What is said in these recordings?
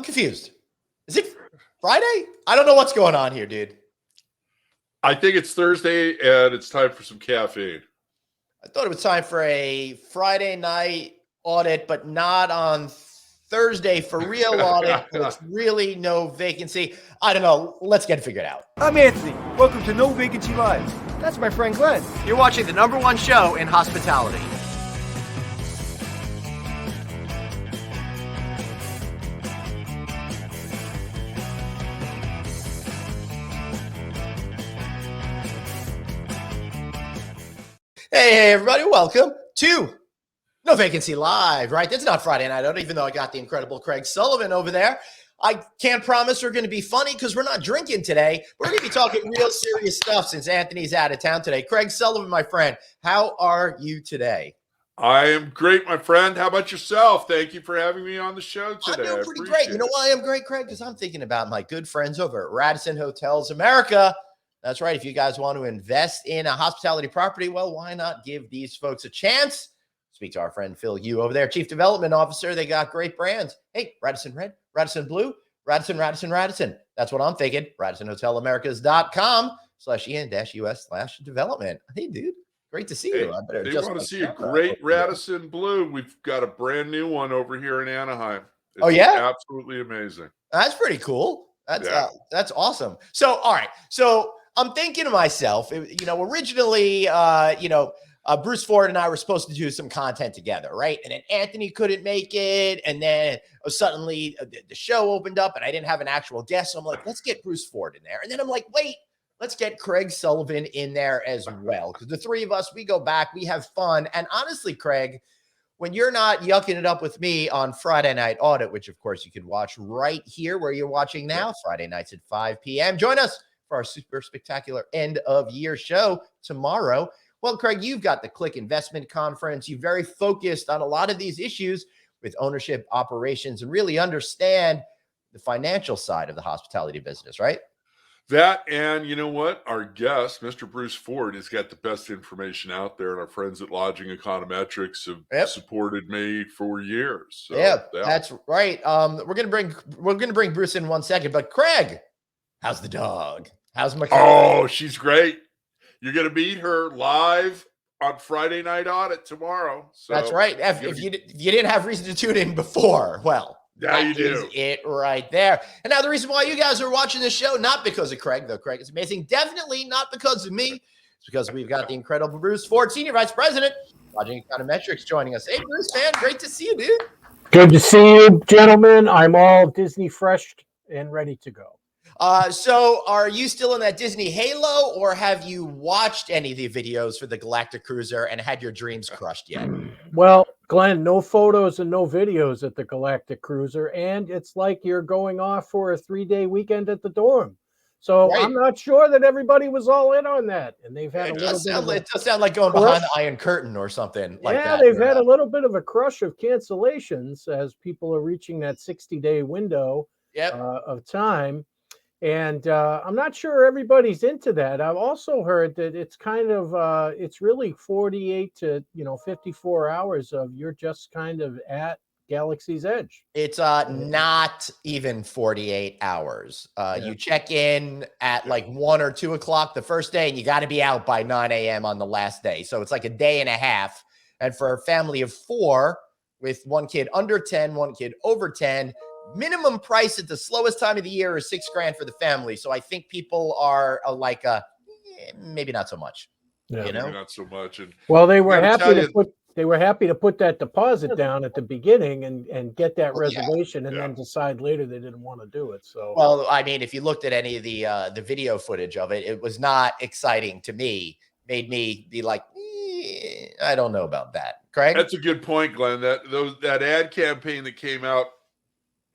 I'm confused. Is it Friday? I don't know what's going on here, dude. I think it's Thursday and it's time for some caffeine. I thought it was time for a Friday night audit, but not on Thursday for real audit. It's really no vacancy. I don't know. Let's get it figured out. I'm Anthony. Welcome to No Vacancy Live. That's my friend Glenn. You're watching the #1 show in hospitality. Hey, everybody. Welcome to No Vacancy Live, right? This is not Friday Night Audit, even though I got the incredible Craig Sullivan over there. I can't promise we're going to be funny because we're not drinking today. We're going to be talking real serious stuff since Anthony's out of town today. Craig Sullivan, my friend, how are you today? I am great, my friend. How about yourself? Thank you for having me on the show today. I'm doing pretty great. You know why I'm great, Craig? Because I'm thinking about my good friends over at Radisson Hotels America. That's right. If you guys want to invest in a hospitality property, well, why not give these folks a chance? Speak to our friend Phil Yu over there, Chief Development Officer. They got great brands. Hey, Radisson Red, Radisson Blue, Radisson. That's what I'm thinking. RadissonHotelAmericas.com/en-us/development. Hey, dude, great to see you. I better just want to see a great Radisson Blue. We've got a brand new one over here in Anaheim. It's absolutely amazing. That's pretty cool. That's awesome. So, all right. So I'm thinking to myself, originally, Bruce Ford and I were supposed to do some content together, right? And then Anthony couldn't make it. And then suddenly the show opened up and I didn't have an actual guest. So I'm like, let's get Bruce Ford in there. And then I'm like, wait, let's get Craig Sullivan in there as well. Because the three of us, we go back, we have fun. And honestly, Craig, when you're not yucking it up with me on Friday Night Audit, which of course you can watch right here where you're watching now, Friday nights at 5 p.m. Join us for our super spectacular end of year show tomorrow. Well, Craig, you've got the CLIC Investment Conference. You're very focused on a lot of these issues with ownership, operations, and really understand the financial side of the hospitality business, right? That, and you know what? Our guest, Mr. Bruce Ford, has got the best information out there, and our friends at Lodging Econometrics have supported me for years. So, that's right. We're gonna bring Bruce in 1 second, but Craig, how's the dog? How's McCall? Oh, she's great. You're gonna meet her live on Friday Night Audit tomorrow. So that's right. If you didn't have reason to tune in before, well. Yeah, you do. It right there. And now the reason why you guys are watching this show, not because of Craig, though Craig is amazing. Definitely not because of me. It's because we've got the incredible Bruce Ford, Senior Vice President, Lodging Econometrics, joining us. Hey, Bruce, man, great to see you, dude. Good to see you, gentlemen. I'm all Disney fresh and ready to go. So are you still in that Disney halo, or have you watched any of the videos for the Galactic Cruiser and had your dreams crushed yet? Well, Glenn, no photos and no videos at the Galactic Cruiser, and it's like you're going off for a 3-day weekend at the dorm. So I'm not sure that everybody was all in on that, and they've had it does sound like going behind the Iron Curtain or something like that. Yeah, they've had a little bit of a crush of cancellations as people are reaching that 60-day window of time. And I'm not sure everybody's into that. I've also heard that it's kind of, it's really 48 to, 54 hours of you're just kind of at Galaxy's Edge. It's not even 48 hours. You check in at like 1 or 2 o'clock the first day, and you got to be out by 9 a.m. on the last day. So it's like a day and a half. And for a family of 4 with one kid under 10, one kid over 10, minimum price at the slowest time of the year is $6,000 for the family. So I think people are like, maybe not so much. Maybe not so much. And well, they were happy to put that deposit down at the beginning and get that reservation, and then decide later they didn't want to do it. So, well, I mean, if you looked at any of the video footage of it, it was not exciting to me. Made me be like, I don't know about that. Craig, that's a good point, Glenn. That ad campaign that came out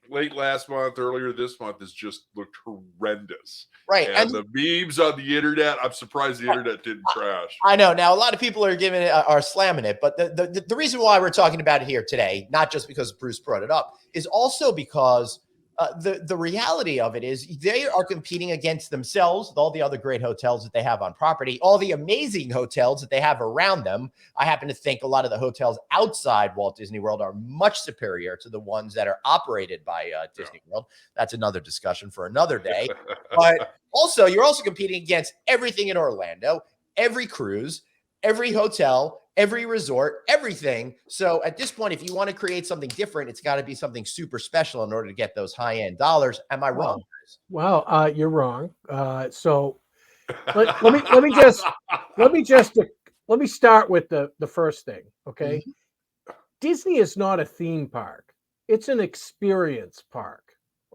late last month, earlier this month, has just looked horrendous. Right. And the memes on the internet, I'm surprised the internet didn't crash. I know. Now, a lot of people are slamming it, but the reason why we're talking about it here today, not just because Bruce brought it up, is also because the reality of it is they are competing against themselves with all the other great hotels that they have on property, all the amazing hotels that they have around them. I happen to think a lot of the hotels outside Walt Disney World are much superior to the ones that are operated by Disney World. That's another discussion for another day. But also, you're also competing against everything in Orlando, every cruise, every hotel, every resort, everything. So at this point, if you want to create something different, it's got to be something super special in order to get those high-end dollars. Am I wrong? Well, you're wrong. So let me start with the first thing. Okay. Mm-hmm. Disney is not a theme park. It's an experience park.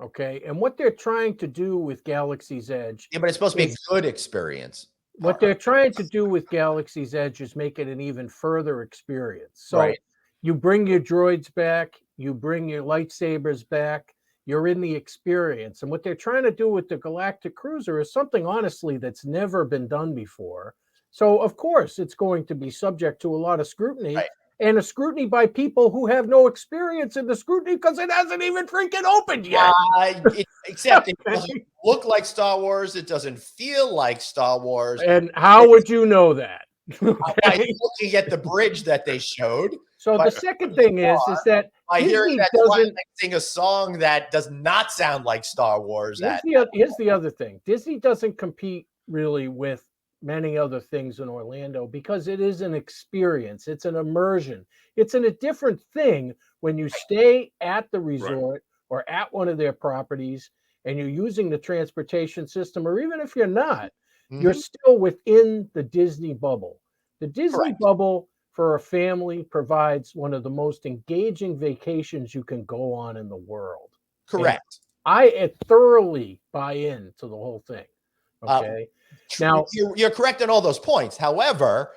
Okay. And what they're trying to do with Galaxy's Edge. Yeah, but it's supposed to be a good experience. What they're trying to do with Galaxy's Edge is make it an even further experience. So you bring your droids back, you bring your lightsabers back, you're in the experience. And what they're trying to do with the Galactic Cruiser is something, honestly, that's never been done before. So, of course, it's going to be subject to a lot of scrutiny. And a scrutiny by people who have no experience in the scrutiny because it hasn't even freaking opened yet. Except it doesn't look like Star Wars. It doesn't feel like Star Wars. And how would you know that? By looking at the bridge that they showed. So the second thing is that by Disney hearing that doesn't sing a song that does not sound like Star Wars. Here's the other thing. Disney doesn't compete really with many other things in Orlando because it is an experience. It's an immersion. It's a different thing when you stay at the resort or at one of their properties and you're using the transportation system, or even if you're not, you're still within the Disney bubble. The Disney bubble for a family provides one of the most engaging vacations you can go on in the world. Correct. And I thoroughly buy into the whole thing. Okay. Now you're correct on all those points. However,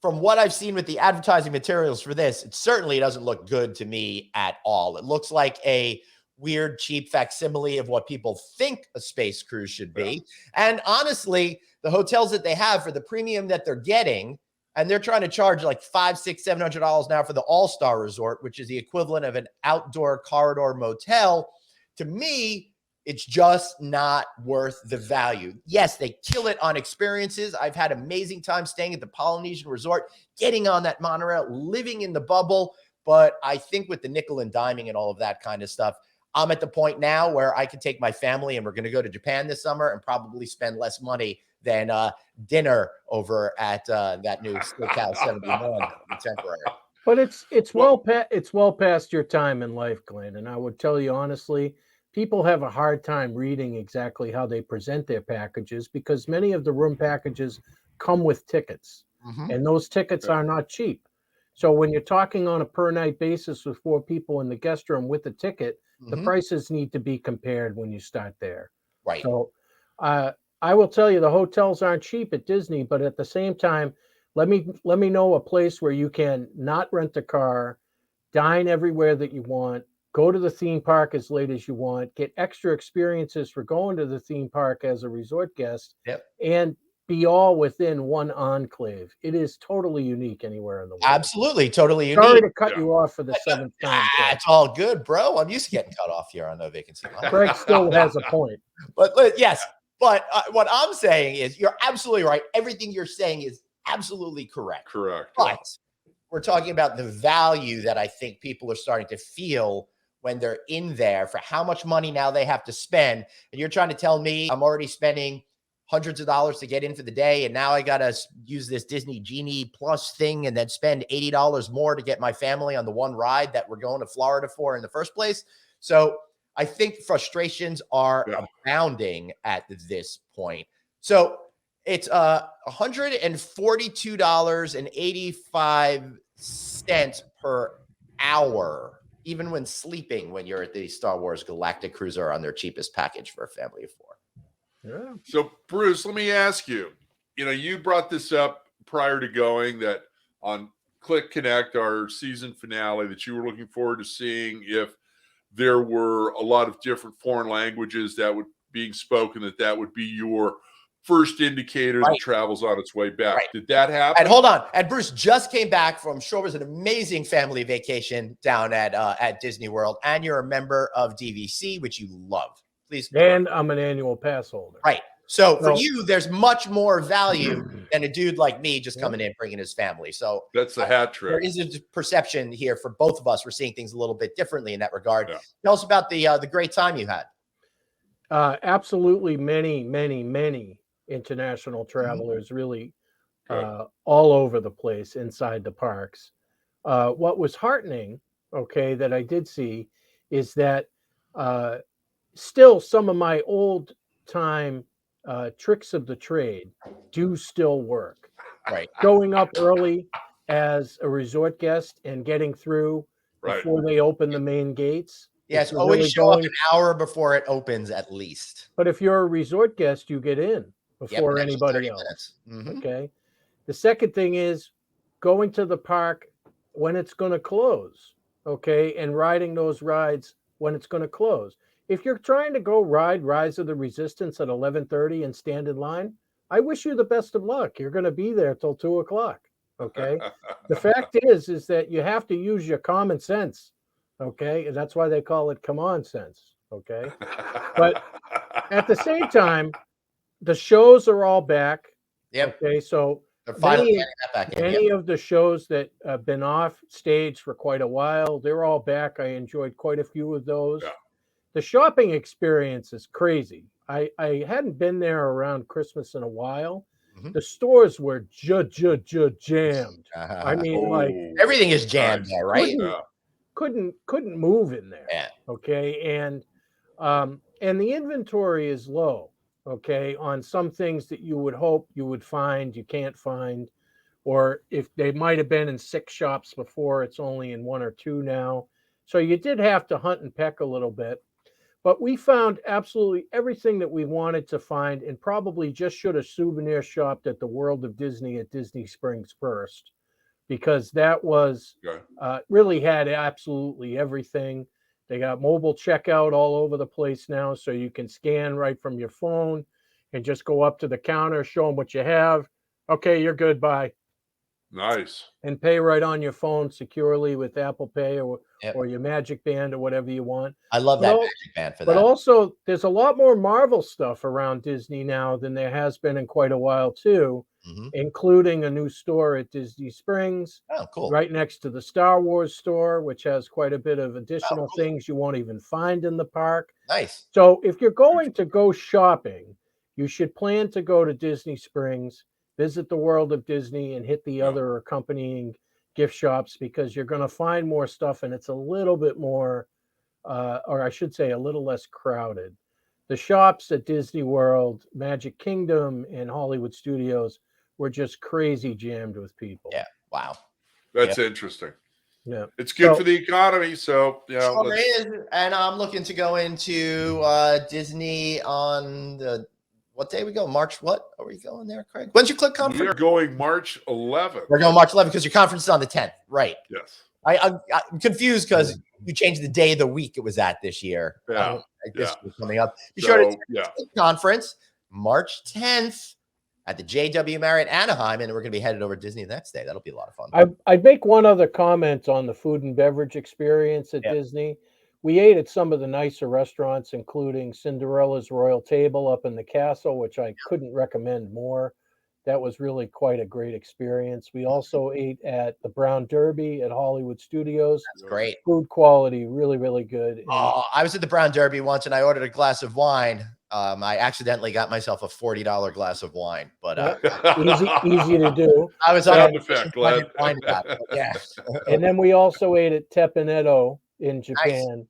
from what I've seen with the advertising materials for this, it certainly doesn't look good to me at all. It looks like a weird, cheap facsimile of what people think a space cruise should be. And honestly, the hotels that they have for the premium that they're getting, and they're trying to charge like $500, $600, $700 now for the All-Star Resort, which is the equivalent of an outdoor corridor motel. To me, it's just not worth the value. Yes, they kill it on experiences. I've had amazing time staying at the Polynesian Resort, getting on that monorail, living in the bubble. But I think with the nickel and diming and all of that kind of stuff, I'm at the point now where I could take my family and we're going to go to Japan this summer and probably spend less money than dinner over at that new Steakhouse 71 Contemporary. But it's well past your time in life, Glenn. And I would tell you honestly, people have a hard time reading exactly how they present their packages because many of the room packages come with tickets, and those tickets are not cheap. So when you're talking on a per night basis with 4 people in the guest room with a ticket, the prices need to be compared when you start there. Right. So I will tell you the hotels aren't cheap at Disney, but at the same time, let me know a place where you can not rent a car, dine everywhere that you want, go to the theme park as late as you want, get extra experiences for going to the theme park as a resort guest, and be all within one enclave. It is totally unique anywhere in the world. Absolutely, totally unique. Sorry to cut you off for the 7th time. It's all good, bro. I'm used to getting cut off here on No Vacancy Line. Craig still has a point. But yes, but what I'm saying is you're absolutely right. Everything you're saying is absolutely correct. Correct. But we're talking about the value that I think people are starting to feel when they're in there for how much money now they have to spend. And you're trying to tell me I'm already spending hundreds of dollars to get in for the day, and now I got to use this Disney Genie Plus thing and then spend $80 more to get my family on the one ride that we're going to Florida for in the first place. So I think frustrations are abounding at this point. So it's $142.85 per hour, even when sleeping, when you're at the Star Wars Galactic Cruiser on their cheapest package for a family of 4. Yeah. So, Bruce, let me ask you, you brought this up prior to going that on CLIC Connect, our season finale, that you were looking forward to seeing if there were a lot of different foreign languages that would being spoken, that would be your first indicator that travel's on its way back. Right. Did that happen? And hold on. And Bruce just came back from, I'm sure it was an amazing family vacation down at Disney World. And you're a member of DVC, which you love. Please. And I'm an annual pass holder. Right. So for you, there's much more value than a dude like me just coming in, bringing his family. So that's the hat trick. There is a perception here for both of us. We're seeing things a little bit differently in that regard. Yeah. Tell us about the great time you had. Absolutely, many international travelers, really all over the place inside the parks. What was heartening, that I did see is that still some of my old time tricks of the trade do still work. Right. Going up early as a resort guest and getting through before they open the main gates. Yes, always really show up an hour before it opens at least. But if you're a resort guest, you get in before anybody else. Okay. The second thing is going to the park when it's going to close. Okay. And riding those rides when it's going to close. If you're trying to go ride Rise of the Resistance at 11:30 and stand in line, I wish you the best of luck. You're going to be there till 2:00. Okay. The fact is that you have to use your common sense. Okay. And that's why they call it come on sense. Okay. But at the same time, the shows are all back. Yep. Okay. So many of the shows that have been off stage for quite a while, they're all back. I enjoyed quite a few of those. Yeah. The shopping experience is crazy. I hadn't been there around Christmas in a while. The stores were jammed. I mean, everything is jammed there, right? Couldn't move in there. Yeah. Okay. And the inventory is low. Okay. On some things that you would hope you would find, you can't find, or if they might have been in 6 shops before, it's only in 1 or 2 now. So you did have to hunt and peck a little bit. But we found absolutely everything that we wanted to find, and probably just should have souvenir shopped at the World of Disney at Disney Springs first, because that was really had absolutely everything. They got mobile checkout all over the place now, so you can scan right from your phone and just go up to the counter, show them what you have. Okay, you're good. Bye. Nice. And pay right on your phone securely with Apple Pay or your Magic Band or whatever you want. I love that Magic Band for that. But also, there's a lot more Marvel stuff around Disney now than there has been in quite a while, too, including a new store at Disney Springs. Oh, cool. Right next to the Star Wars store, which has quite a bit of additional things you won't even find in the park. Nice. So if you're going to go shopping, you should plan to go to Disney Springs, visit the World of Disney, and hit the other accompanying gift shops, because you're going to find more stuff and it's a little bit more, or I should say a little less crowded. The shops at Disney World, Magic Kingdom, and Hollywood Studios were just crazy jammed with people. Yeah. Wow. That's interesting. Yeah. It's good for the economy. So, sure is. And I'm looking to go into Disney on the, what day we go? March what? Are we going there, Craig? When's your CLIC conference? We are going March 11th. We're going March 11th because your conference is on the 10th. Right. Yes. I'm confused because you changed the day of the week it was at this year. Yeah. This was coming up. Be sure to the conference March 10th at the JW Marriott Anaheim, and we're going to be headed over to Disney the next day. That'll be a lot of fun. I'd make one other comment on the food and beverage experience at Disney. We ate at some of the nicer restaurants, including Cinderella's Royal Table up in the castle, which I couldn't recommend more. That was really quite a great experience. We also ate at the Brown Derby at Hollywood Studios. That's great. Food quality, really, really good. And I was at the Brown Derby once, and I ordered a glass of wine. I accidentally got myself a $40 glass of wine, but easy to do. I was on effect, yeah. And then we also ate at Teppan in Japan,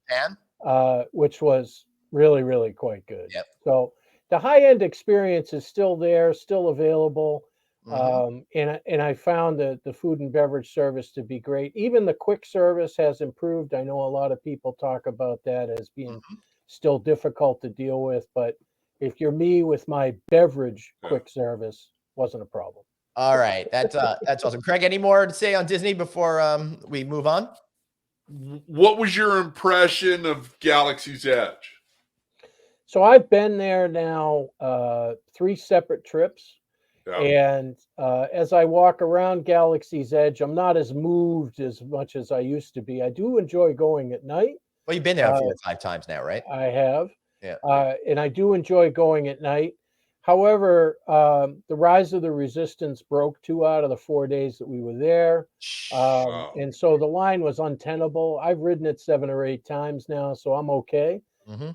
which was really, really quite good. Yep. So the high-end experience is still there, still available. And I found the food and beverage service to be great. Even the quick service has improved. I know a lot of people talk about that as being still difficult to deal with, but if you're me with my beverage quick service, wasn't a problem. All right. That's awesome. Craig, any more to say on Disney before we move on? What was your impression of Galaxy's Edge? So I've been there now 3 separate trips. Yeah. And as I walk around Galaxy's Edge, I'm not as moved as much as I used to be. I do enjoy going at night. Well, you've been there 4 or 5 times now, right? I have. Yeah. And I do enjoy going at night. However, the Rise of the Resistance broke 2 out of the 4 days that we were there. And so the line was untenable. I've ridden it 7 or 8 times now, so I'm okay.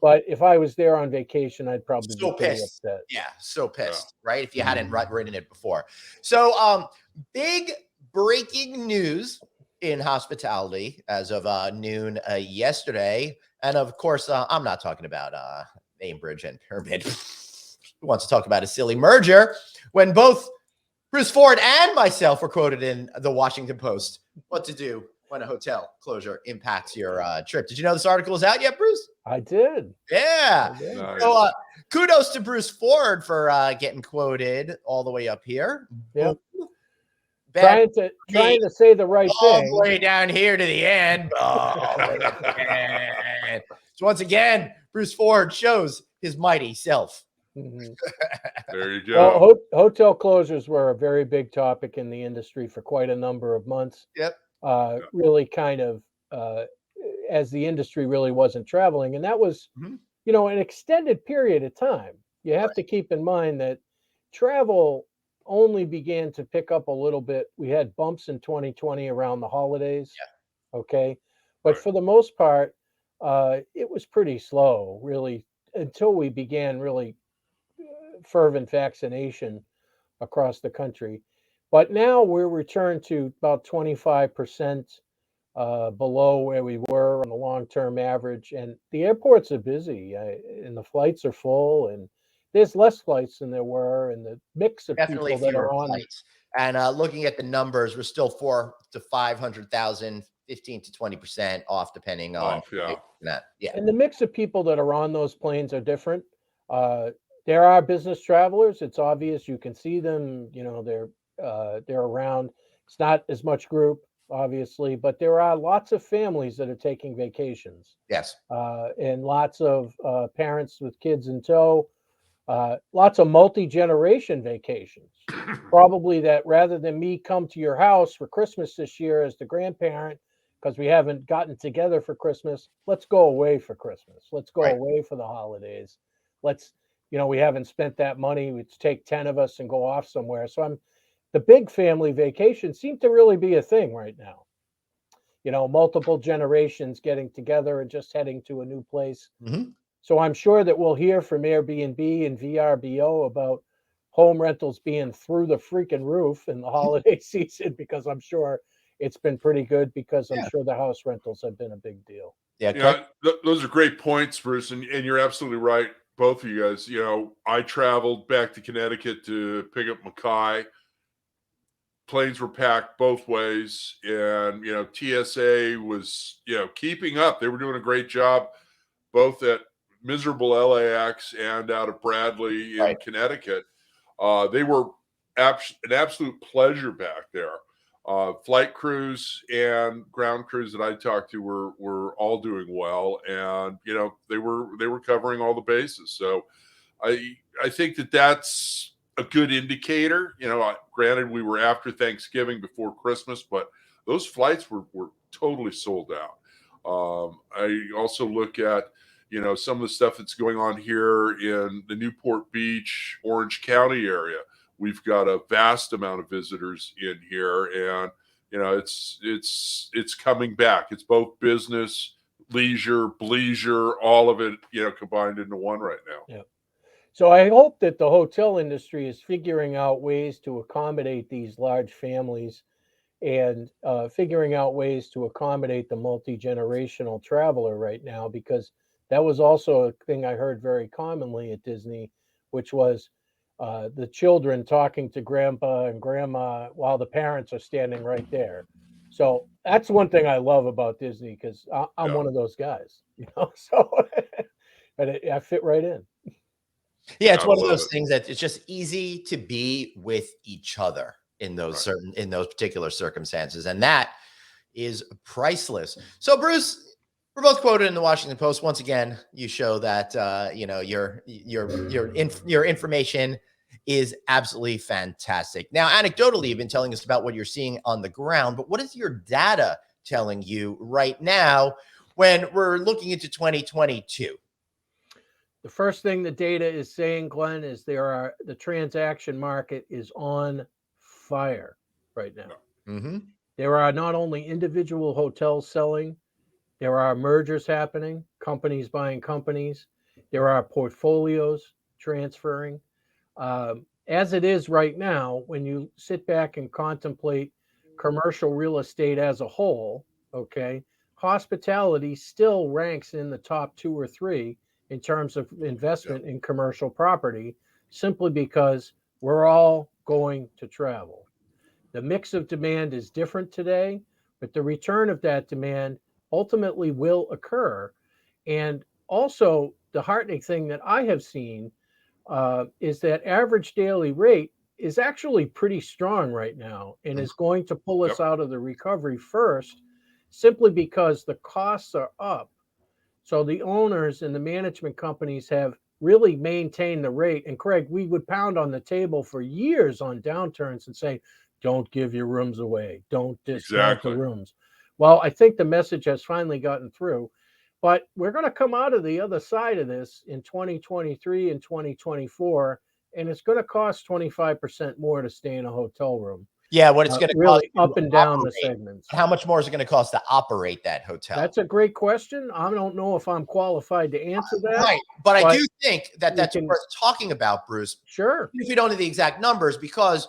But if I was there on vacation, I'd probably So be pretty pissed. upset. Yeah, so pissed, right? If you hadn't ridden it before. So, big breaking news in hospitality as of noon yesterday. And of course, I'm not talking about Ambridge and Pyramid. Who wants to talk about a silly merger when both Bruce Ford and myself were quoted in the Washington Post what to do when a hotel closure impacts your trip. Did you know this article is out yet, Bruce? I did. Yeah. I did. Nice. So kudos to Bruce Ford for getting quoted all the way up here. Yeah. Bad Trying to say the right all thing. the way down here to the end. Oh, man. So once again, Bruce Ford shows his mighty self. There you go. Well, hotel closures were a very big topic in the industry for quite a number of months. Yep. Really kind of as the industry really wasn't traveling. And that was, you know, an extended period of time. You have to keep in mind that travel only began to pick up a little bit. We had bumps in 2020 around the holidays. Yeah. Okay. But for the most part, it was pretty slow, really, until we began really fervent vaccination across the country. But now we're returned to about 25% below where we were on the long-term average. And the airports are busy and the flights are full, and there's less flights than there were, and the mix of Definitely people that fewer are on flights. And looking at the numbers, we're still 400,000 to 500,000, 15 to 20% off, depending on that. Yeah. And the mix of people that are on those planes are different. There are business travelers. It's obvious. You can see them. You know, they're around. It's not as much group, obviously, but there are lots of families that are taking vacations. Yes. And lots of parents with kids in tow. Lots of multi-generation vacations. Probably that rather than me come to your house for Christmas this year as the grandparent, because we haven't gotten together for Christmas, let's go away for Christmas. Let's go away for the holidays. Let's, you know, we haven't spent that money. Let's take 10 of us and go off somewhere. So the big family vacations seem to really be a thing right now. You know, multiple generations getting together and just heading to a new place. So I'm sure that we'll hear from Airbnb and VRBO about home rentals being through the freaking roof in the holiday season, because I'm sure it's been pretty good, because I'm sure the house rentals have been a big deal. Yeah, those are great points, Bruce, and you're absolutely right, both of you guys. You know, I traveled back to Connecticut to pick up Mackay. Planes were packed both ways, and you know, TSA was, you know, keeping up. They were doing a great job, both at miserable LAX and out of Bradley in Connecticut. They were an absolute pleasure back there. Flight crews and ground crews that I talked to were all doing well, and you know, they were covering all the bases. So I think that's a good indicator. You know, granted, we were after Thanksgiving, before Christmas, but those flights were totally sold out. I also look at, you know, some of the stuff that's going on here in the Newport Beach, Orange County area. We've got a vast amount of visitors in here, and you know, it's coming back. It's both business, leisure, bleisure, all of it, you know, combined into one right now. Yeah. So I hope that the hotel industry is figuring out ways to accommodate these large families, and figuring out ways to accommodate the multi-generational traveler right now, because that was also a thing I heard very commonly at Disney, which was the children talking to grandpa and grandma while the parents are standing right there. So that's one thing I love about Disney, because I'm one of those guys, you know, so but I fit right in. Yeah, it's one of those things that it's just easy to be with each other in those in those particular circumstances, and that is priceless. So, Bruce, We're both quoted in the Washington Post. Once again, you show that your information is absolutely fantastic. Now, anecdotally, you've been telling us about what you're seeing on the ground, but what is your data telling you right now when we're looking into 2022? The first thing the data is saying, Glenn, is the transaction market is on fire right now. Mm-hmm. There are not only individual hotels selling, there are mergers happening, companies buying companies. There are portfolios transferring. As it is right now, when you sit back and contemplate commercial real estate as a whole, okay, hospitality still ranks in the top 2 or 3 in terms of investment in commercial property, simply because we're all going to travel. The mix of demand is different today, but the return of that demand ultimately will occur. And also, the heartening thing that I have seen is that average daily rate is actually pretty strong right now and is going to pull us out of the recovery first, simply because the costs are up. So the owners and the management companies have really maintained the rate. And Craig, we would pound on the table for years on downturns and say, don't give your rooms away. Don't discount the rooms. Well, I think the message has finally gotten through, but we're going to come out of the other side of this in 2023 and 2024, and it's going to cost 25% more to stay in a hotel room. Yeah, what it's going to really cost up and down the segments. How much more is it going to cost to operate that hotel? That's a great question. I don't know if I'm qualified to answer that. Right, but I do think that that's worth talking about, Bruce. Sure. If you don't know the exact numbers, because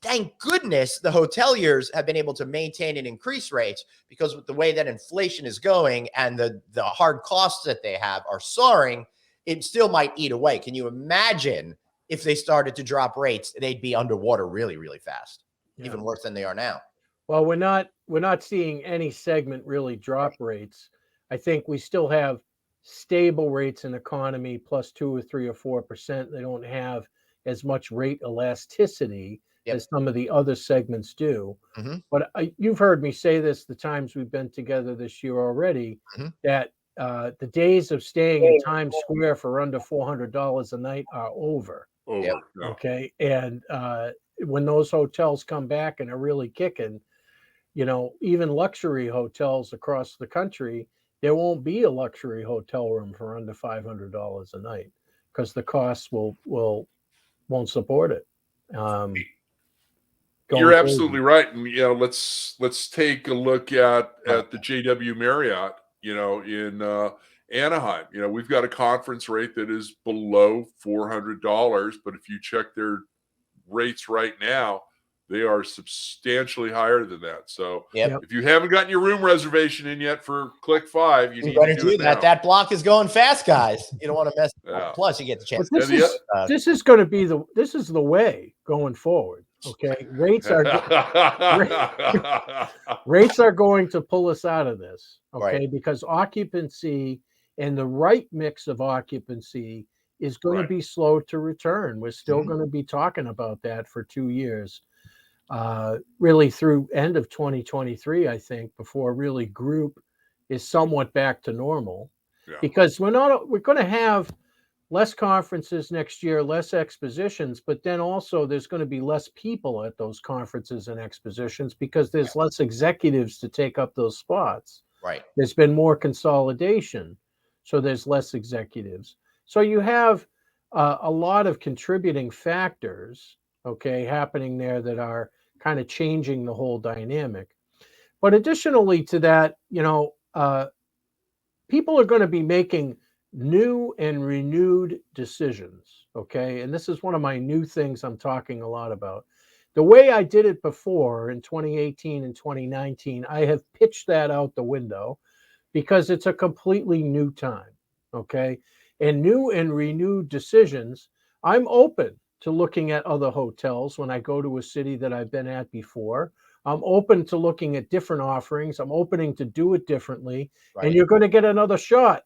thank goodness the hoteliers have been able to maintain and increase rates, because with the way that inflation is going and the hard costs that they have are soaring, it still might eat away. Can you imagine if they started to drop rates? They'd be underwater really, really fast, even worse than they are now. Well, we're not seeing any segment really drop rates. I think we still have stable rates in economy, plus 2 or 3 or 4%. They don't have as much rate elasticity as some of the other segments do. But you've heard me say this the times we've been together this year already, that the days of staying in Times Square for under $400 a night are over. Okay. And when those hotels come back and are really kicking, even luxury hotels across the country, there won't be a luxury hotel room for under $500 a night because the costs won't support it. You're absolutely right. And let's take a look at the JW Marriott, in Anaheim. We've got a conference rate that is below $400, but if you check their rates right now, they are substantially higher than that. So if you haven't gotten your room reservation in yet for CLIC 5, you need to do that. That block is going fast, guys. You don't want to mess it up. Plus, you get the chance. This is going to be the way going forward. Okay, rates are going to pull us out of this. Okay, because occupancy and the right mix of occupancy is going to be slow to return. We're still going to be talking about that for 2 years. Really through end of 2023, I think, before really group is somewhat back to normal, because we're going to have less conferences next year, less expositions, but then also there's going to be less people at those conferences and expositions because there's less executives to take up those spots. Right. There's been more consolidation, so there's less executives. So you have a lot of contributing factors, happening there that are kind of changing the whole dynamic. But additionally to that, people are going to be making new and renewed decisions. And this is one of my new things I'm talking a lot about. The way I did it before in 2018 and 2019, I have pitched that out the window because it's a completely new time. And new and renewed decisions, I'm open to looking at other hotels when I go to a city that I've been at before. I'm open to looking at different offerings. I'm opening to do it differently. And you're going to get another shot.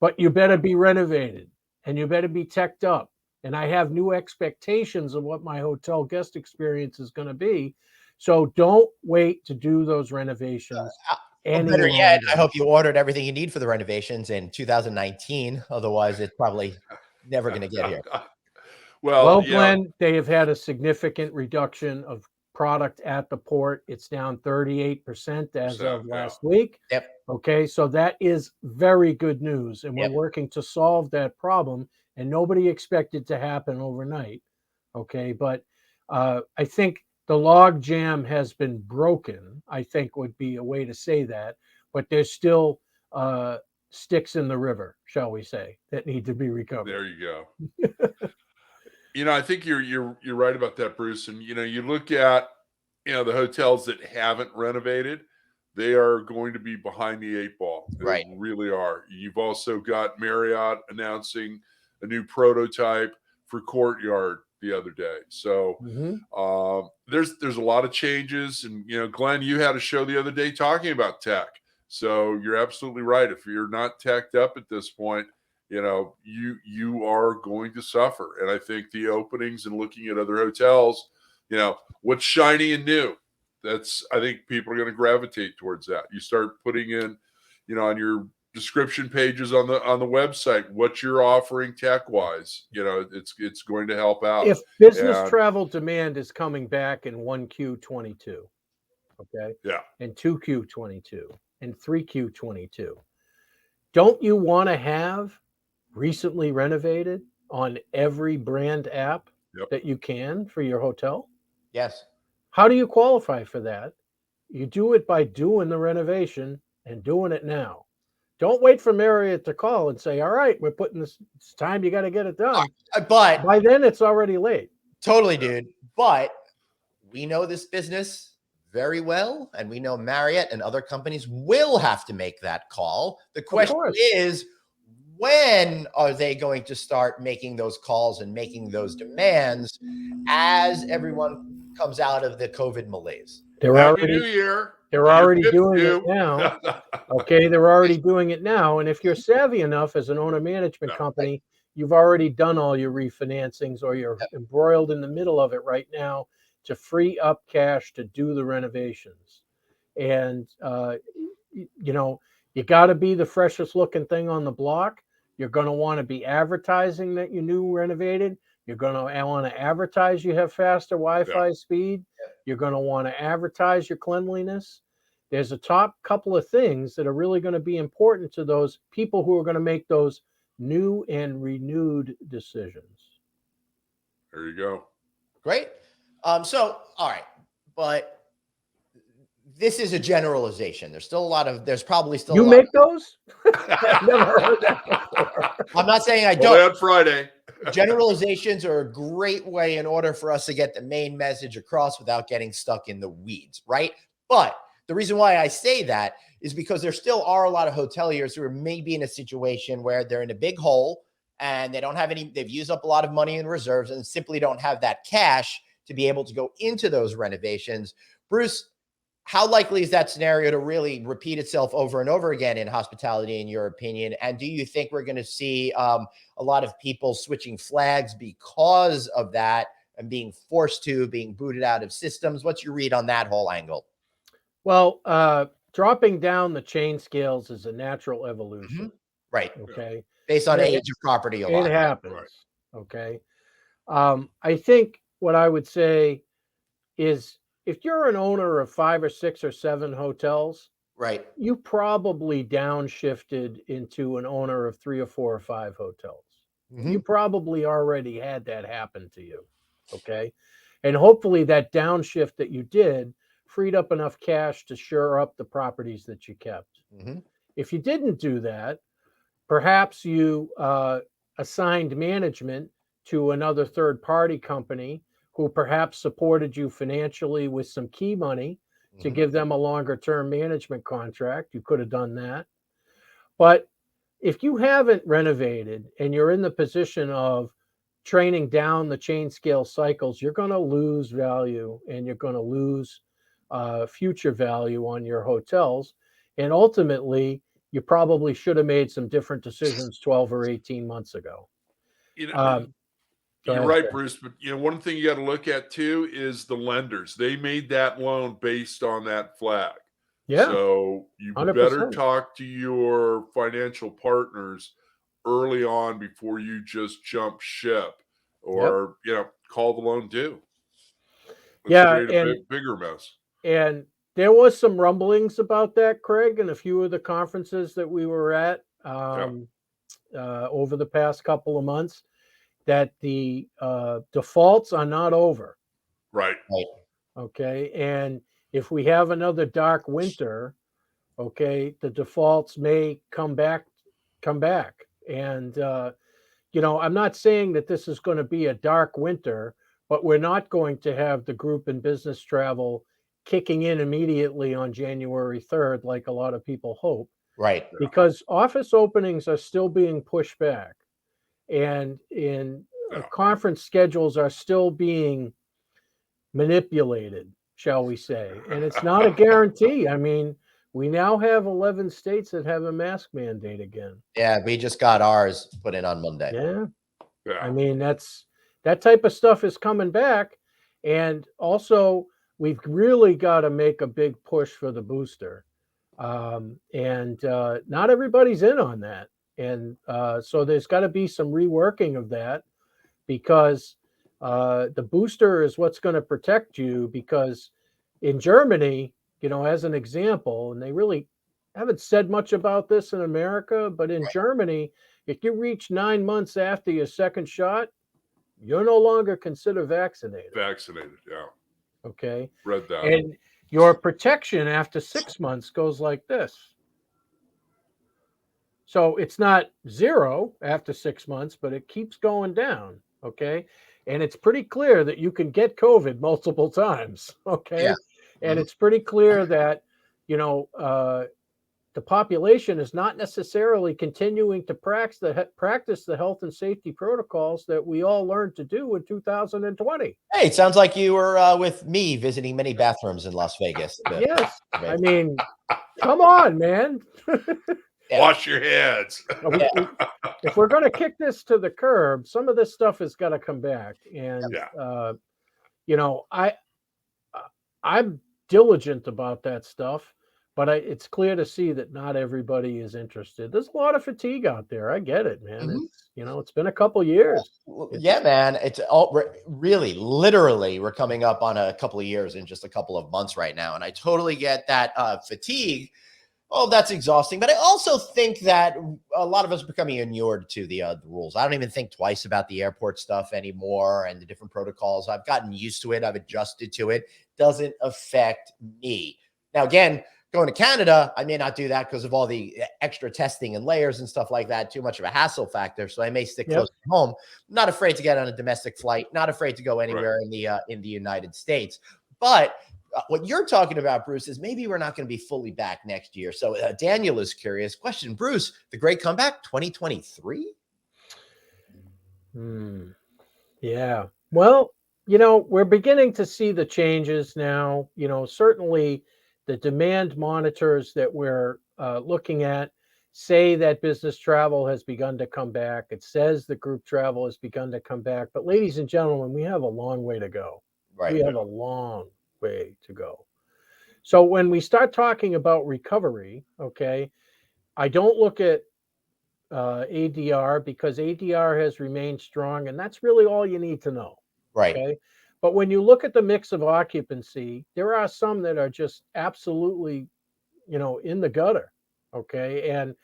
But you better be renovated and you better be teched up. And I have new expectations of what my hotel guest experience is going to be. So don't wait to do those renovations. Well, better yet, I hope you ordered everything you need for the renovations in 2019. Otherwise, it's probably never going to get here. Well, Glenn, they have had a significant reduction of product at the port. It's down 38% as of last week. Yep. Okay, so that is very good news, and we're working to solve that problem, and nobody expected to happen overnight. Okay, but I think the log jam has been broken, I think would be a way to say that, but there's still sticks in the river, shall we say, that need to be recovered. There you go. I think you're right about that, Bruce. And you look at the hotels that haven't renovated, they are going to be behind the 8 ball. They really are. You've also got Marriott announcing a new prototype for Courtyard the other day. So there's a lot of changes. And Glenn, you had a show the other day talking about tech. So you're absolutely right. If you're not teched up at this point, you are going to suffer. And I think the openings and looking at other hotels, what's shiny and new, I think people are going to gravitate towards that. You start putting in, on your description pages on the website, what you're offering tech wise, it's going to help out. If business travel demand is coming back in 1Q22, okay, and 2Q22 and 3Q22, don't you want to have recently renovated on every brand app that you can for your hotel? Yes. How do you qualify for that? You do it by doing the renovation and doing it now. Don't wait for Marriott to call and say, all right, we're putting this, it's time, you got to get it done. But by then it's already late. Totally, dude. But we know this business very well, and we know Marriott and other companies will have to make that call. The question is, when are they going to start making those calls and making those demands as everyone comes out of the COVID malaise? Happy New Year. They're already doing it now. Okay, they're already doing it now. And if you're savvy enough as an owner management company, you've already done all your refinancings, or you're embroiled in the middle of it right now to free up cash to do the renovations. And, you got to be the freshest looking thing on the block. You're going to want to be advertising that you new renovated. You're going to want to advertise you have faster Wi-Fi speed. You're going to want to advertise your cleanliness. There's a top couple of things that are really going to be important to those people who are going to make those new and renewed decisions. There you go. Great. So, all right, but this is a generalization. There's probably still you make those? I've never heard that before. I'm not saying I don't. On Friday. Generalizations are a great way in order for us to get the main message across without getting stuck in the weeds, right? But the reason why I say that is because there still are a lot of hoteliers who are maybe in a situation where they're in a big hole and they don't have they've used up a lot of money in reserves and simply don't have that cash to be able to go into those renovations. Bruce, how likely is that scenario to really repeat itself over and over again in hospitality, in your opinion? And do you think we're going to see a lot of people switching flags because of that and being forced to, being booted out of systems? What's your read on that whole angle? Well, dropping down the chain scales is a natural evolution. Right. Okay. Based on age of property a lot. It happens. Right. Okay. I think what I would say is, if you're an owner of 5 or 6 or 7 hotels, right, you probably downshifted into an owner of 3 or 4 or 5 hotels. You probably already had that happen to you. Okay. And hopefully that downshift that you did freed up enough cash to shore up the properties that you kept. If you didn't do that, perhaps you assigned management to another third-party company who perhaps supported you financially with some key money to give them a longer-term management contract. You could have done that. But if you haven't renovated and you're in the position of training down the chain scale cycles, you're going to lose value, and you're going to lose future value on your hotels. And ultimately, you probably should have made some different decisions 12 or 18 months ago. You're right, Bruce. But one thing you got to look at too is the lenders. They made that loan based on that flag. Yeah. So you 100%. better talk to your financial partners early on before you just jump ship or, call the loan due. Let's create a bigger mess. And there was some rumblings about that, Craig, in a few of the conferences that we were at over the past couple of months, that the defaults are not over. Right. Okay. And if we have another dark winter, okay, the defaults may come back. And, I'm not saying that this is going to be a dark winter, but we're not going to have the group and business travel kicking in immediately on January 3rd, like a lot of people hope. Right. Because office openings are still being pushed back, and conference schedules are still being manipulated, shall we say. And it's not a guarantee. I mean, we now have 11 states that have a mask mandate again. Yeah, we just got ours put in on Monday. Yeah. I mean, that type of stuff is coming back. And also, we've really got to make a big push for the booster. Not everybody's in on that. And so there's got to be some reworking of that, because the booster is what's going to protect you. Because in Germany, as an example, and they really haven't said much about this in America, but in Germany, if you reach 9 months after your second shot, you're no longer considered vaccinated. Yeah. Okay. Read that. And your protection after 6 months goes like this. So it's not 0 after 6 months, but it keeps going down. Okay. And it's pretty clear that you can get COVID multiple times. Okay. Yeah. And it's pretty clear that, the population is not necessarily continuing to practice the health and safety protocols that we all learned to do in 2020. Hey, it sounds like you were with me visiting many bathrooms in Las Vegas. Yes. I mean, come on, man. Wash your hands. If we're going to kick this to the curb, some of this stuff has got to come back. And, I'm diligent about that stuff. But it's clear to see that not everybody is interested. There's a lot of fatigue out there. I get it, man. Mm-hmm. It's been a couple years. Yeah, man. It's all really, literally, we're coming up on a couple of years in just a couple of months right now. And I totally get that fatigue. Oh, that's exhausting. But I also think that a lot of us are becoming inured to the rules. I don't even think twice about the airport stuff anymore and the different protocols. I've gotten used to it. I've adjusted to it. Doesn't affect me. Now, again, going to Canada, I may not do that because of all the extra testing and layers and stuff like that. Too much of a hassle factor. So I may stick close to home. Not afraid to get on a domestic flight. Not afraid to go anywhere in the United States. But what you're talking about, Bruce, is maybe we're not going to be fully back next year. So Daniel is curious. Question, Bruce, the great comeback, 2023? Yeah. Well, we're beginning to see the changes now. Certainly the demand monitors that we're looking at say that business travel has begun to come back. It says the group travel has begun to come back. But ladies and gentlemen, we have a long way to go. Right. We have a long way to go. So when we start talking about recovery, okay, I don't look at ADR, because ADR has remained strong, and that's really all you need to know. Right. Okay. But when you look at the mix of occupancy, there are some that are just absolutely, in the gutter. Okay. And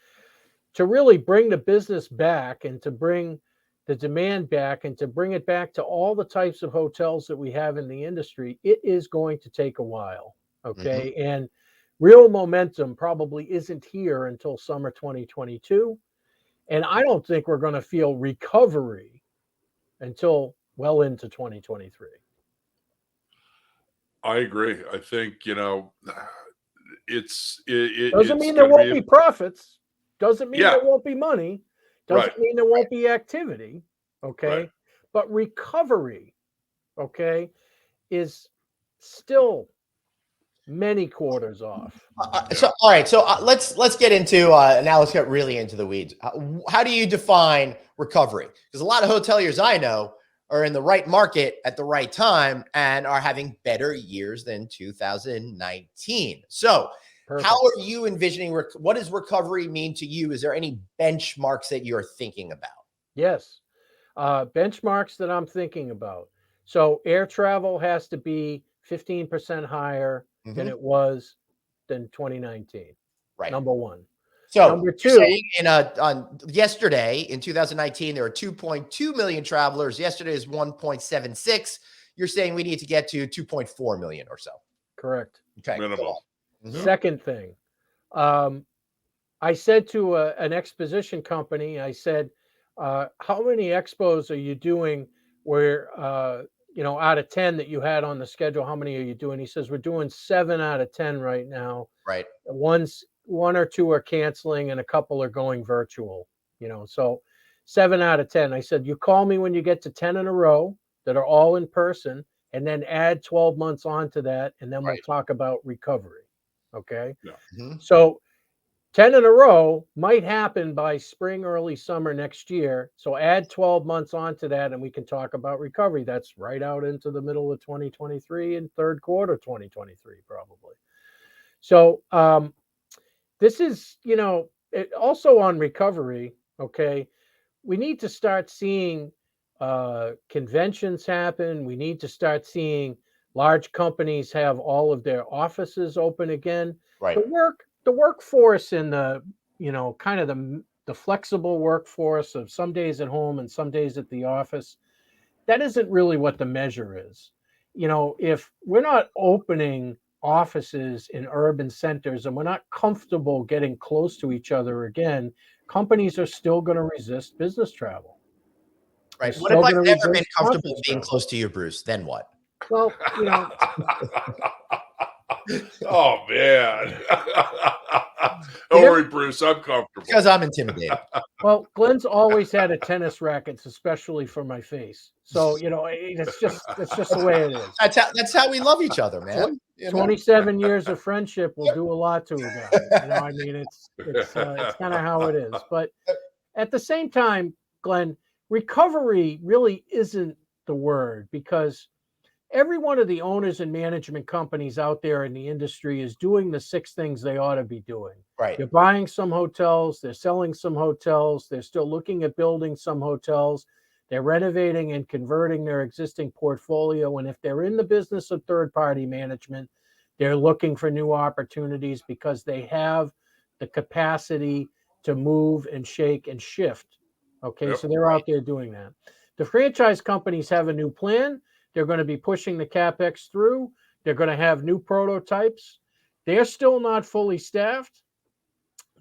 to really bring the business back and to bring the demand back and to bring it back to all the types of hotels that we have in the industry, it is going to take a while. Okay. Mm-hmm. And real momentum probably isn't here until summer 2022. And I don't think we're going to feel recovery until well into 2023. I agree. I think, it doesn't mean there won't be profits. Doesn't mean there won't be money. Doesn't mean there won't be activity. Okay. Right. But recovery, okay, is still many quarters off. So, all right. So let's get into, now let's get really into the weeds. How do you define recovery? Because a lot of hoteliers I know are in the right market at the right time and are having better years than 2019. So Perfect. How are you envisioning, what does recovery mean to you? Is there any benchmarks that you're thinking about? Yes. Benchmarks that I'm thinking about. So air travel has to be 15% higher than it was than 2019. Right. Number one. So number you're two, saying on yesterday in 2019, there were 2.2 million travelers. Yesterday is 1.76. You're saying we need to get to 2.4 million or so. correct. Okay. Minimal. Second thing, I said to an exposition company, I said, how many expos are you doing where, out of 10 that you had on the schedule, how many are you doing? He says, we're doing 7 out of 10 right now. Right. One or two are canceling and a couple are going virtual, so 7 out of 10. I said, you call me when you get to 10 in a row that are all in person, and then add 12 months onto that. And then we'll talk about recovery. Okay. Yeah. So 10 in a row might happen by spring, early summer next year. So add 12 months onto that and we can talk about recovery. That's right out into the middle of 2023 and third quarter 2023, probably. So this is, also on recovery. Okay. We need to start seeing conventions happen. We need to start seeing large companies have all of their offices open again. Right. The workforce and the, kind of the flexible workforce of some days at home and some days at the office, that isn't really what the measure is. If we're not opening offices in urban centers and we're not comfortable getting close to each other again, companies are still going to resist business travel. Right. They're What if still I've gonna never been resist comfortable conference being travel. close to you, Bruce? Then what? Well, Oh man. Don't worry, Bruce. I'm comfortable. Because I'm intimidated. well, Glenn's always had a tennis racket, especially for my face. So it's just the way it is. That's how we love each other, man. 27 years of friendship will do a lot to a guy. It's kind of how it is. But at the same time, Glenn, recovery really isn't the word, because every one of the owners and management companies out there in the industry is doing the 6 things they ought to be doing. Right. They're buying some hotels, they're selling some hotels, they're still looking at building some hotels, they're renovating and converting their existing portfolio. And if they're in the business of third-party management, they're looking for new opportunities because they have the capacity to move and shake and shift. Okay, so they're out there doing that. The franchise companies have a new plan. They're going to be pushing the CapEx through. They're going to have new prototypes. They're still not fully staffed,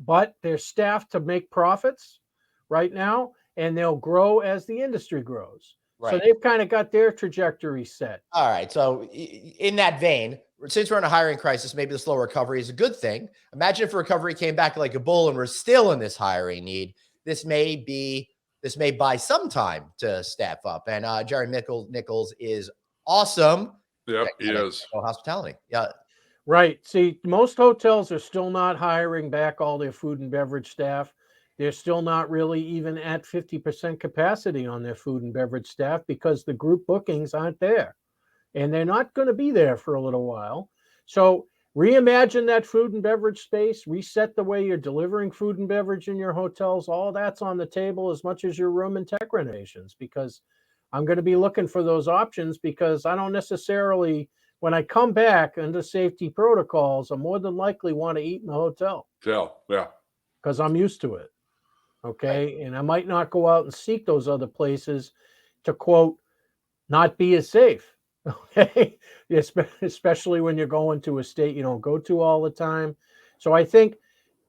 but they're staffed to make profits right now, and they'll grow as the industry grows. Right. So they've kind of got their trajectory set. All right. So in that vein, since we're in a hiring crisis, maybe the slow recovery is a good thing. Imagine if recovery came back like a bull and we're still in this hiring need. This may buy some time to staff up. And Jerry Nichols is awesome. Yep, he is. Hospitality. Yeah. Right. See, most hotels are still not hiring back all their food and beverage staff. They're still not really even at 50% capacity on their food and beverage staff because the group bookings aren't there. And they're not going to be there for a little while. So reimagine that food and beverage space, reset the way you're delivering food and beverage in your hotels. All that's on the table as much as your room and tech renovations, because I'm going to be looking for those options, because I don't necessarily, when I come back under safety protocols, I more than likely want to eat in the hotel. Yeah. Because I'm used to it. Okay. Right. And I might not go out and seek those other places to, quote, not be as safe. Okay. Especially when you're going to a state you don't go to all the time. So I think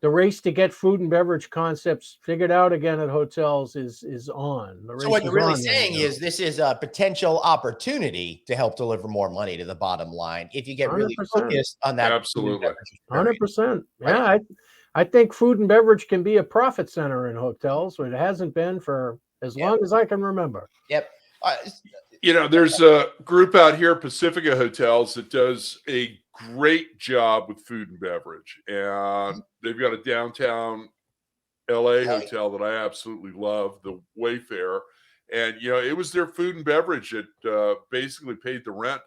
the race to get food and beverage concepts figured out again at hotels is on. So what you're really saying is this is a potential opportunity to help deliver more money to the bottom line if you get 100%. Really focused on that. Absolutely. 100%. Yeah. I think food and beverage can be a profit center in hotels, but it hasn't been for as long as I can remember. Yep. There's a group out here, Pacifica Hotels, that does a great job with food and beverage. And they've got a downtown LA hotel that I absolutely love, the Wayfair. And, it was their food and beverage that basically paid the rent,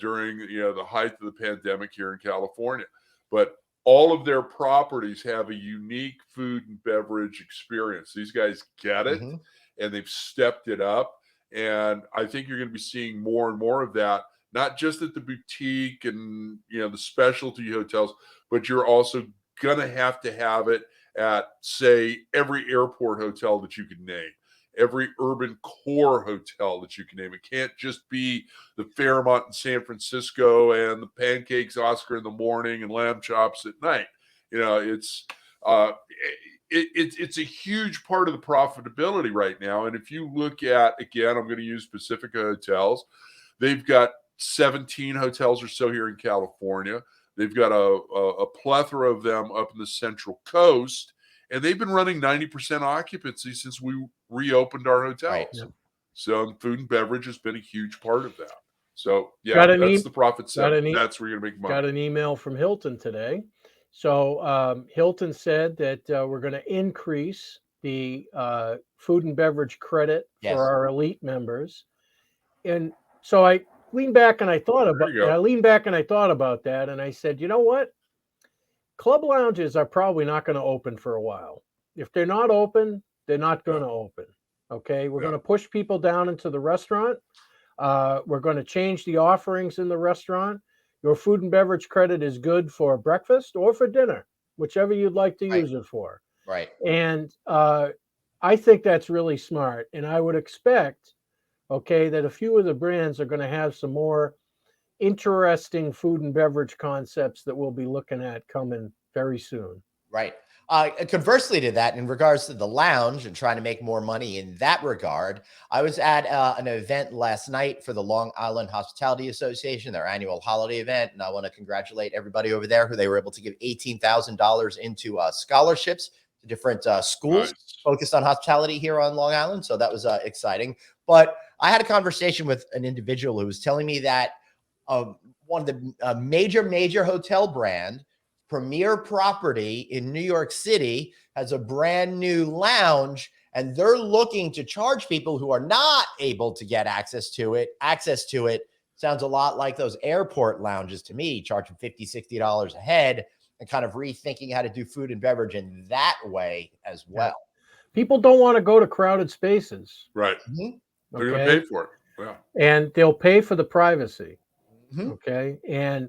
during, the height of the pandemic here in California. But all of their properties have a unique food and beverage experience. These guys get it, and they've stepped it up. And I think you're going to be seeing more and more of that, not just at the boutique and the specialty hotels, but you're also going to have it at, say, every airport hotel that you can name, every urban core hotel that you can name. It can't just be the Fairmont in San Francisco and the Pancakes Oscar in the morning and lamb chops at night. It's it's a huge part of the profitability right now. And if you look at, again, I'm going to use Pacifica Hotels. They've got 17 hotels or so here in California. They've got a plethora of them up in the Central Coast, and they've been running 90% occupancy since we reopened our hotels. Right. So food and beverage has been a huge part of that. So yeah, that's the profit center. That's where you're gonna make money. Got an email from Hilton today. So Hilton said that we're going to increase the food and beverage credit for our elite members, and so I leaned back and I thought about that, and I said, you know what? Club lounges are probably not going to open for a while. If they're not open, they're not going to open. Okay, we're going to push people down into the restaurant. We're going to change the offerings in the restaurant. Your food and beverage credit is good for breakfast or for dinner, whichever you'd like to use it for. Right. And I think that's really smart. And I would expect, that a few of the brands are going to have some more interesting food and beverage concepts that we'll be looking at coming very soon. Right. Conversely to that, in regards to the lounge and trying to make more money in that regard, I was at an event last night for the Long Island Hospitality Association, their annual holiday event. And I want to congratulate everybody over there who they were able to give $18,000 into scholarships to different schools focused on hospitality here on Long Island. So that was exciting. But I had a conversation with an individual who was telling me that one of the major hotel brand, premier property in New York City, has a brand new lounge, and they're looking to charge people who are not able to get access to it. Sounds a lot like those airport lounges to me, charging $50, $60 a head, and kind of rethinking how to do food and beverage in that way as well. People don't want to go to crowded spaces. Right. They're going to pay for it. Yeah. And they'll pay for the privacy. Okay. And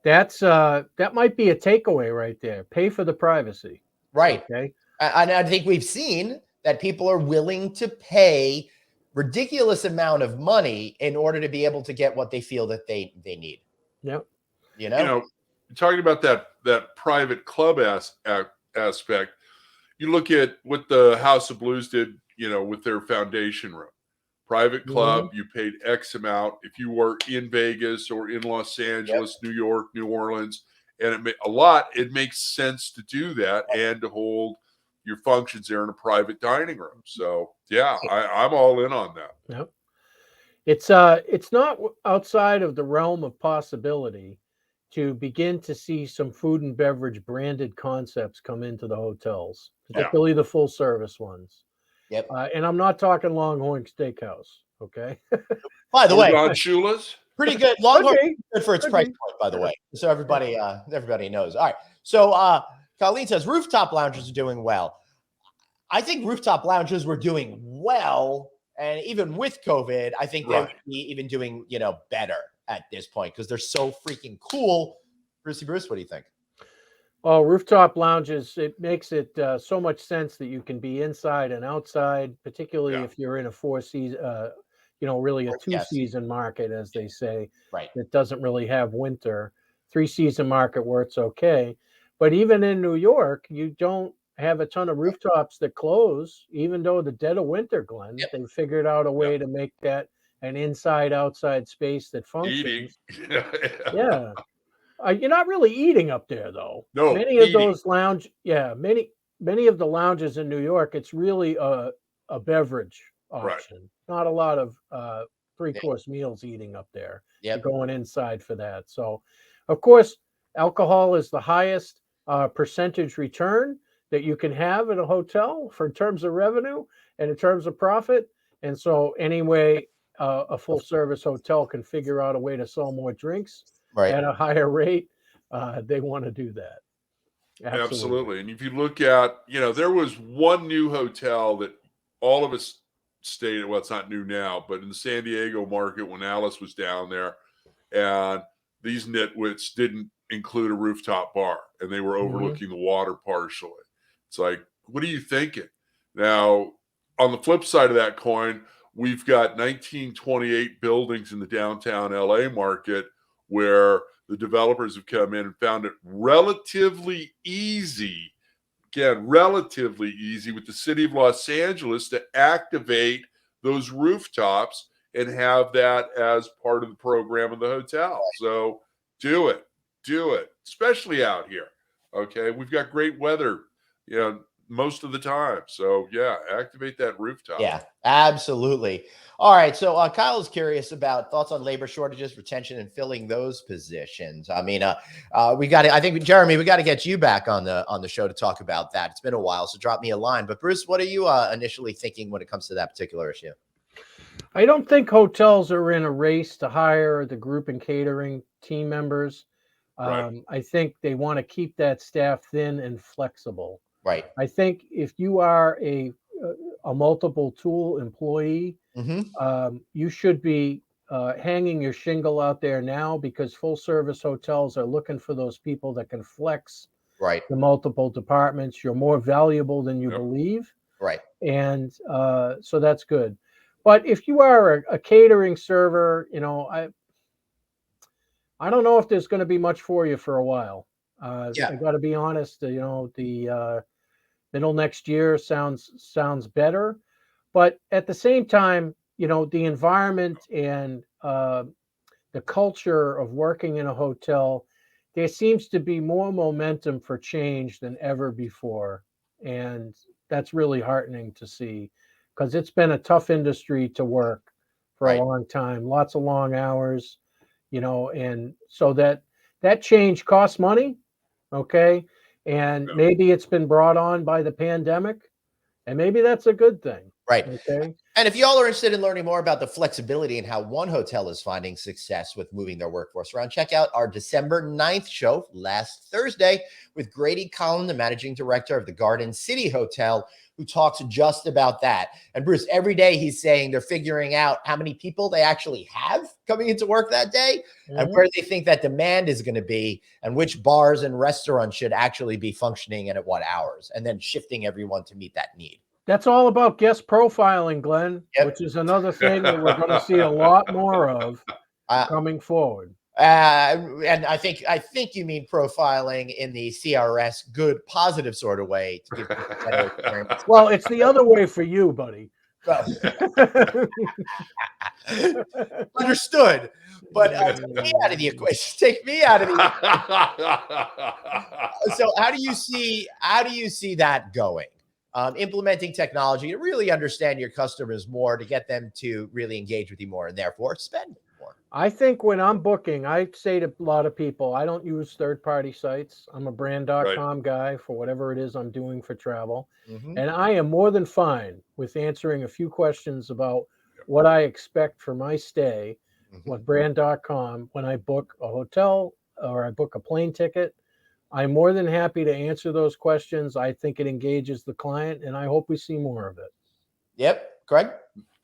that might be a takeaway right there. Pay for the privacy. Right. Okay. And I think we've seen that people are willing to pay ridiculous amount of money in order to be able to get what they feel that they need. Yep. Talking about that private club aspect, you look at what the House of Blues did, with their foundation room. Private club, you paid X amount. If you were in Vegas or in Los Angeles, New York, New Orleans, and it makes sense to do that and to hold your functions there in a private dining room. So yeah, I'm all in on that. Yep. It's not outside of the realm of possibility to begin to see some food and beverage branded concepts come into the hotels, particularly the full service ones. Yep. And I'm not talking Longhorn Steakhouse. Okay. By the way, Shula's pretty good. Longhorn good for its price point, by the way. So everybody knows. All right. So Colleen says rooftop lounges are doing well. I think rooftop lounges were doing well, and even with COVID, I think they would be even doing better at this point because they're so freaking cool. Bruce, what do you think? Oh, rooftop lounges, it makes it so much sense that you can be inside and outside, particularly if you're in a really a two-season market, as they say. Right. It doesn't really have winter. 3-season market where it's okay. But even in New York, you don't have a ton of rooftops that close, even though the dead of winter, Glenn, they figured out a way to make that an inside-outside space that functions. Yeah. You're not really eating up there, though. No, many of those many of the lounges in New York, it's really a beverage option. Not a lot of 3-course meals eating up there. You're going inside for that. So, of course, alcohol is the highest percentage return that you can have in a hotel in terms of revenue and in terms of profit. And so, anyway, a full-service hotel can figure out a way to sell more drinks at a higher rate, they want to do that. Absolutely. And if you look at, there was one new hotel that all of us stayed at. Well, it's not new now, but in the San Diego market when Alice was down there, and these nitwits didn't include a rooftop bar, and they were overlooking the water partially. It's like, what are you thinking? Now, on the flip side of that coin, we've got 1928 buildings in the downtown LA market where the developers have come in and found it relatively easy with the city of Los Angeles to activate those rooftops and have that as part of the program of the hotel. So do it, especially out here. Okay. We've got great weather, most of the time. So yeah, activate that rooftop. Yeah, absolutely. All right. So Kyle is curious about thoughts on labor shortages, retention, and filling those positions. I mean, I think Jeremy, we got to get you back on the show to talk about that. It's been a while, so drop me a line. But Bruce, what are you initially thinking when it comes to that particular issue? I don't think hotels are in a race to hire the group and catering team members. Right. I think they want to keep that staff thin and flexible. Right. I think if you are a multiple tool employee, you should be hanging your shingle out there now, because full service hotels are looking for those people that can flex the multiple departments. You're more valuable than you believe. Right. And so that's good. But if you are a catering server, I don't know if there's going to be much for you for a while. I got to be honest. The middle next year sounds better, but at the same time, the environment and the culture of working in a hotel, there seems to be more momentum for change than ever before, and that's really heartening to see, because it's been a tough industry to work for a long time. Lots of long hours, and so that change costs money. Okay. And maybe it's been brought on by the pandemic, and maybe that's a good thing. Right. Okay. And if y'all are interested in learning more about the flexibility and how one hotel is finding success with moving their workforce around, check out our December 9th show last Thursday with Grady Collin, the managing director of the Garden City Hotel, who talks just about that. And Bruce, every day he's saying they're figuring out how many people they actually have coming into work that day and where they think that demand is going to be and which bars and restaurants should actually be functioning and at what hours, and then shifting everyone to meet that need. That's all about guest profiling, Glenn, which is another thing that we're going to see a lot more of coming forward. And I think you mean profiling in the CRS good, positive sort of way to give people a better experience. Well, it's the other way for you, buddy. Understood. But take me out of the equation. Take me out of the equation. So how do you see that going? Implementing technology to really understand your customers more, to get them to really engage with you more, and therefore spend more. I think when I'm booking, I say to a lot of people, I don't use third-party sites. I'm a brand.com guy for whatever it is I'm doing for travel. And I am more than fine with answering a few questions about what I expect for my stay with brand.com when I book a hotel or I book a plane ticket. I'm more than happy to answer those questions. I think it engages the client, and I hope we see more of it. Yep. Craig?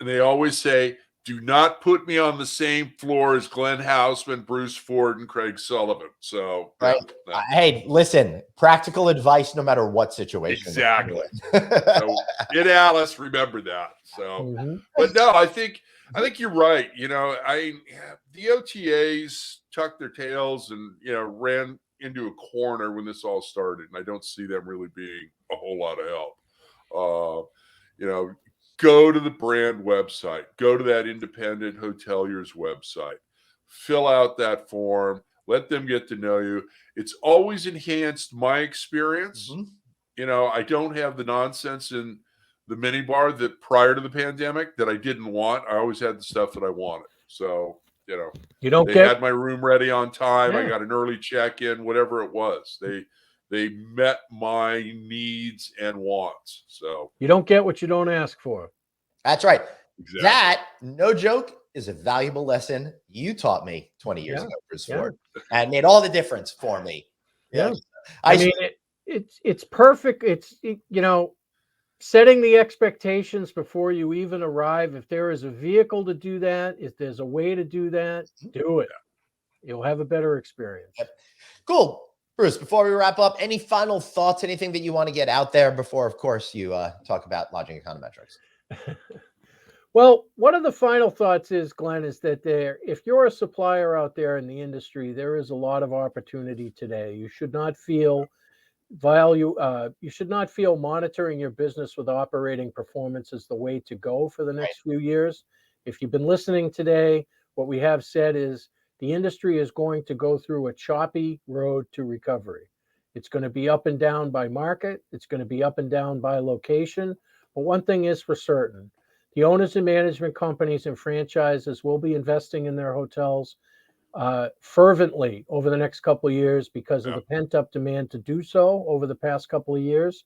And they always say, do not put me on the same floor as Glenn Houseman, Bruce Ford, and Craig Sullivan. So, hey, listen, practical advice no matter what situation. Exactly. So, get Alice, remember that. So, but no, I think you're right. The OTAs tucked their tails and, ran into a corner when this all started, and I don't see them really being a whole lot of help. Go to the brand website, go to that independent hotelier's website, fill out that form, let them get to know you. It's always enhanced my experience. I don't have the nonsense in the minibar that prior to the pandemic that I didn't want. I always had the stuff that I wanted. So, they had my room ready on time. I got an early check-in, whatever it was. They met my needs and wants. So you don't get what you don't ask for. That's right. Exactly. That, no joke, is a valuable lesson you taught me 20 years ago, Bruce Ford, and made all the difference for me. I mean, it's perfect. Setting the expectations before you even arrive. If there is a vehicle to do that, if there's a way to do that, do it. You'll have a better experience. Yep. Cool. Bruce, before we wrap up, any final thoughts, anything that you want to get out there before, of course, you talk about Lodging Econometrics? Well, one of the final thoughts is, Glenn, is that if you're a supplier out there in the industry, there is a lot of opportunity today. You should not feel monitoring your business with operating performance is the way to go for the next few years. If you've been listening today, what we have said is the industry is going to go through a choppy road to recovery. It's going to be up and down by market. It's going to be up and down by location. But one thing is for certain, the owners and management companies and franchises will be investing in their hotels fervently over the next couple of years because of the pent-up demand to do so over the past couple of years.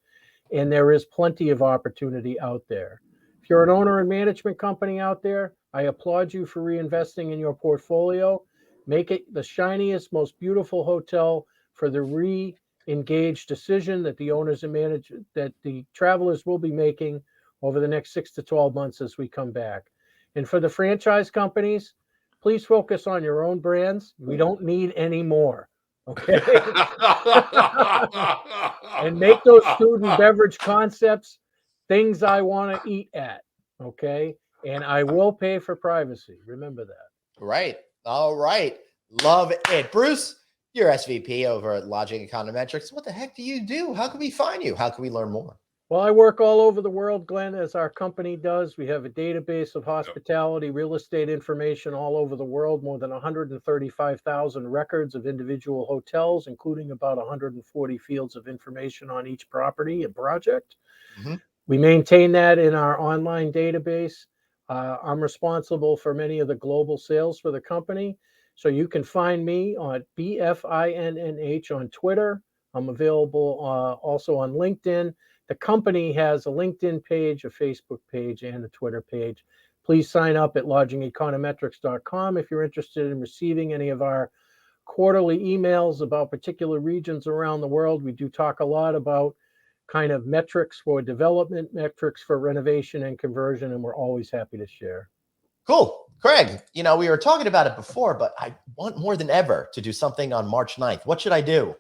And there is plenty of opportunity out there. If you're an owner and management company out there, I applaud you for reinvesting in your portfolio. Make it the shiniest, most beautiful hotel for the re-engaged decision that the owners and that the travelers will be making over the next 6 to 12 months as we come back. And for the franchise companies, please focus on your own brands. We don't need any more. Okay. And make those food and beverage concepts things I want to eat at. Okay. And I will pay for privacy. Remember that. Right. All right. Love it. Bruce, you're SVP over at Lodging Econometrics. What the heck do you do? How can we find you? How can we learn more? Well, I work all over the world, Glenn, as our company does. We have a database of hospitality, real estate information all over the world, more than 135,000 records of individual hotels, including about 140 fields of information on each property and project. Mm-hmm. We maintain that in our online database. I'm responsible for many of the global sales for the company. So you can find me on BFINNH on Twitter. I'm available also on LinkedIn. The company has a LinkedIn page, a Facebook page, and a Twitter page. Please sign up at lodgingeconometrics.com if you're interested in receiving any of our quarterly emails about particular regions around the world. We do talk a lot about kind of metrics for development, metrics for renovation and conversion, and we're always happy to share. Cool. Craig, we were talking about it before, but I want more than ever to do something on March 9th. What should I do?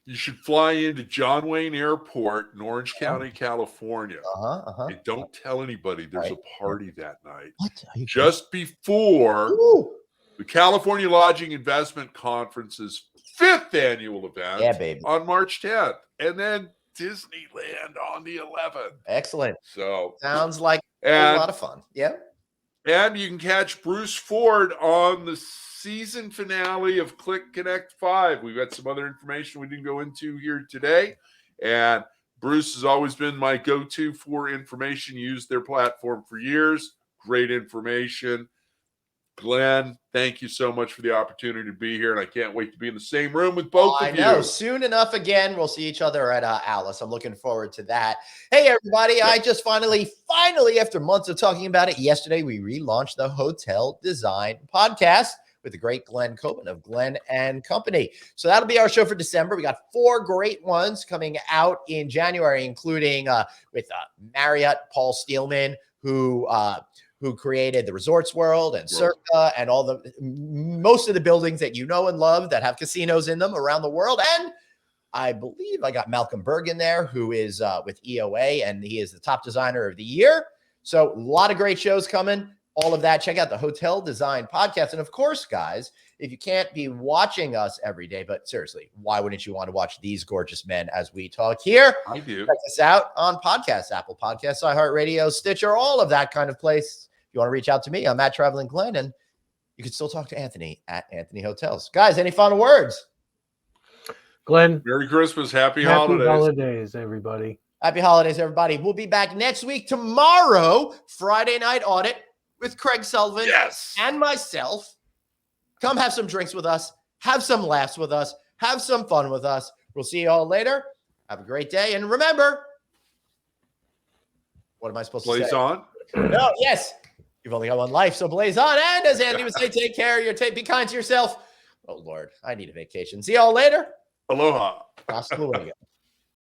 You should fly into John Wayne Airport in Orange County, California. And don't tell anybody there's a party that night. What? Just before the California Lodging Investment Conference's 5th annual event on March 10th. And then Disneyland on the 11th. Excellent. So sounds like a lot of fun. Yeah. And you can catch Bruce Ford on the season finale of CLIC Connect 5. We've got some other information we didn't go into here today. And Bruce has always been my go-to for information. Used their platform for years. Great information. Glenn, thank you so much for the opportunity to be here, and I can't wait to be in the same room with both of you. I know. Soon enough again, we'll see each other at Alice. I'm looking forward to that. Hey, everybody. I just finally, after months of talking about it, yesterday we relaunched the Hotel Design Podcast with the great Glenn Coben of Glenn & Company. So that'll be our show for December. We got 4 great ones coming out in January, including with Marriott, Paul Steelman, who created the Resorts World and Circa and most of the buildings that you know and love that have casinos in them around the world. And I believe I got Malcolm Berg in there, who is with EOA, and he is the top designer of the year. So a lot of great shows coming. All of that. Check out the Hotel Design Podcast. And of course, guys, if you can't be watching us every day, but seriously, why wouldn't you want to watch these gorgeous men as we talk here? I do. Check us out on podcasts, Apple Podcasts, iHeartRadio, Stitcher, all of that kind of place. If you want to reach out to me, I'm at Traveling Glenn, and you can still talk to Anthony at Anthony Hotels. Guys, any final words? Glenn. Merry Christmas. Happy holidays. Happy holidays, everybody. Happy holidays, everybody. We'll be back next week. Tomorrow, Friday Night Audit with Craig Sullivan and myself. Come have some drinks with us. Have some laughs with us. Have some fun with us. We'll see you all later. Have a great day. And remember, what am I supposed to say? Blaze on. No, yes. You've only got one life, so blaze on. And as Andy would say, take care of be kind to yourself. Oh, Lord, I need a vacation. See y'all later. Aloha. Hasta luego.